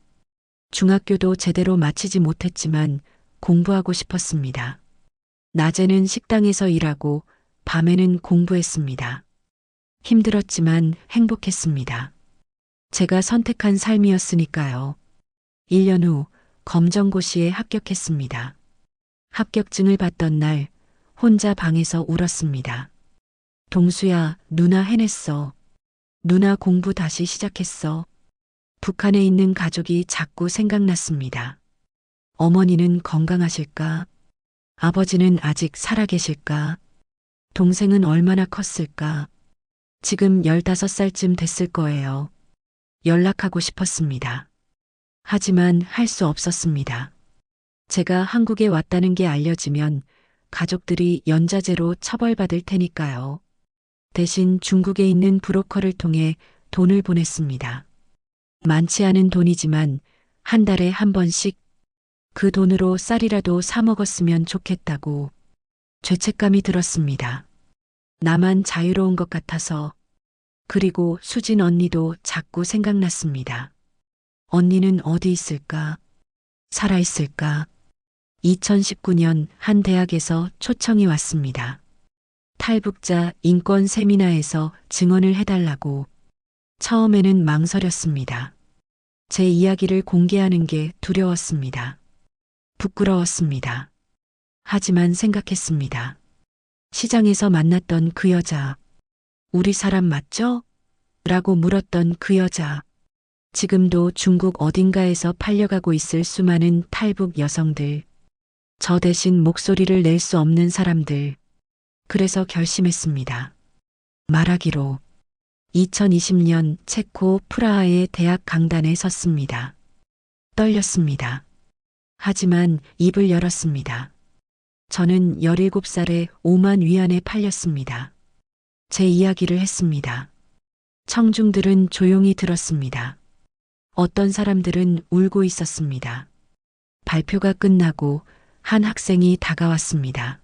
중학교도 제대로 마치지 못했지만 공부하고 싶었습니다. 낮에는 식당에서 일하고 밤에는 공부했습니다. 힘들었지만 행복했습니다. 제가 선택한 삶이었으니까요. 1년 후 검정고시에 합격했습니다. 합격증을 받던 날 혼자 방에서 울었습니다. 동수야, 누나 해냈어. 누나 공부 다시 시작했어. 북한에 있는 가족이 자꾸 생각났습니다. 어머니는 건강하실까? 아버지는 아직 살아계실까? 동생은 얼마나 컸을까? 지금 15살쯤 됐을 거예요. 연락하고 싶었습니다. 하지만 할 수 없었습니다. 제가 한국에 왔다는 게 알려지면 가족들이 연좌제로 처벌받을 테니까요. 대신 중국에 있는 브로커를 통해 돈을 보냈습니다. 많지 않은 돈이지만 한 달에 한 번씩 그 돈으로 쌀이라도 사 먹었으면 좋겠다고. 죄책감이 들었습니다. 나만 자유로운 것 같아서. 그리고 수진 언니도 자꾸 생각났습니다. 언니는 어디 있을까? 살아있을까? 2019년 한 대학에서 초청이 왔습니다. 탈북자 인권 세미나에서 증언을 해달라고. 처음에는 망설였습니다. 제 이야기를 공개하는 게 두려웠습니다. 부끄러웠습니다. 하지만 생각했습니다. 시장에서 만났던 그 여자, 우리 사람 맞죠? 라고 물었던 그 여자. 지금도 중국 어딘가에서 팔려가고 있을 수많은 탈북 여성들. 저 대신 목소리를 낼 수 없는 사람들. 그래서 결심했습니다. 말하기로. 2020년 체코 프라하의 대학 강단에 섰습니다. 떨렸습니다. 하지만 입을 열었습니다. 저는 17살에 오만 위안에 팔렸습니다. 제 이야기를 했습니다. 청중들은 조용히 들었습니다. 어떤 사람들은 울고 있었습니다. 발표가 끝나고 한 학생이 다가왔습니다.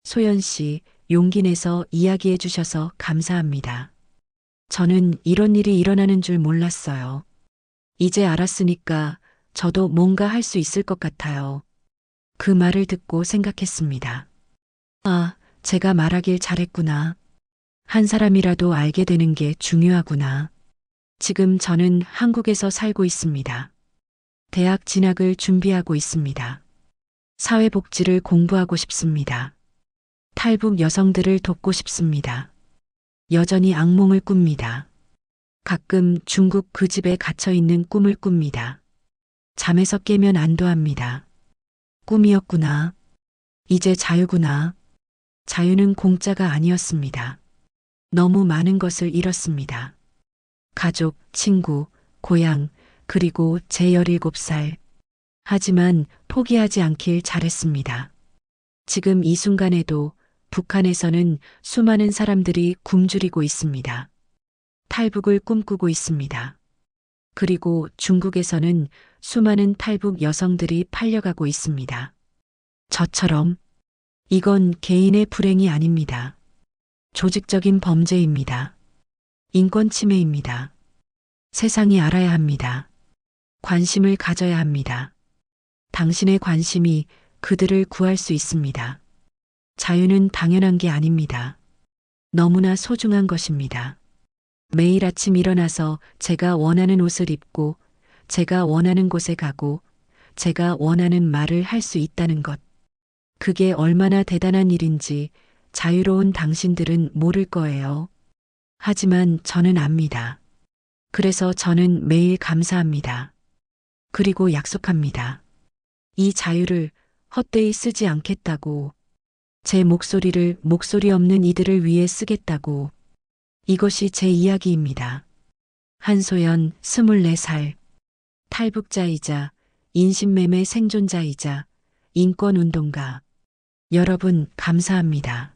소연 씨, 용기 내서 이야기해 주셔서 감사합니다. 저는 이런 일이 일어나는 줄 몰랐어요. 이제 알았으니까 저도 뭔가 할 수 있을 것 같아요. 그 말을 듣고 생각했습니다. 아, 제가 말하길 잘했구나. 한 사람이라도 알게 되는 게 중요하구나. 지금 저는 한국에서 살고 있습니다. 대학 진학을 준비하고 있습니다. 사회복지를 공부하고 싶습니다. 탈북 여성들을 돕고 싶습니다. 여전히 악몽을 꿉니다. 가끔 중국 그 집에 갇혀 있는 꿈을 꿉니다. 잠에서 깨면 안도합니다. 꿈이었구나. 이제 자유구나. 자유는 공짜가 아니었습니다. 너무 많은 것을 잃었습니다. 가족, 친구, 고향, 그리고 제 17살. 하지만 포기하지 않길 잘했습니다. 지금 이 순간에도 북한에서는 수많은 사람들이 굶주리고 있습니다. 탈북을 꿈꾸고 있습니다. 그리고 중국에서는 수많은 탈북 여성들이 팔려가고 있습니다. 저처럼. 이건 개인의 불행이 아닙니다. 조직적인 범죄입니다. 인권 침해입니다. 세상이 알아야 합니다. 관심을 가져야 합니다. 당신의 관심이 그들을 구할 수 있습니다. 자유는 당연한 게 아닙니다. 너무나 소중한 것입니다. 매일 아침 일어나서 제가 원하는 옷을 입고, 제가 원하는 곳에 가고, 제가 원하는 말을 할 수 있다는 것. 그게 얼마나 대단한 일인지 자유로운 당신들은 모를 거예요. 하지만 저는 압니다. 그래서 저는 매일 감사합니다. 그리고 약속합니다. 이 자유를 헛되이 쓰지 않겠다고. 제 목소리를 목소리 없는 이들을 위해 쓰겠다고. 이것이 제 이야기입니다. 한소연 24살. 탈북자이자 인신매매 생존자이자 인권운동가. 여러분 감사합니다.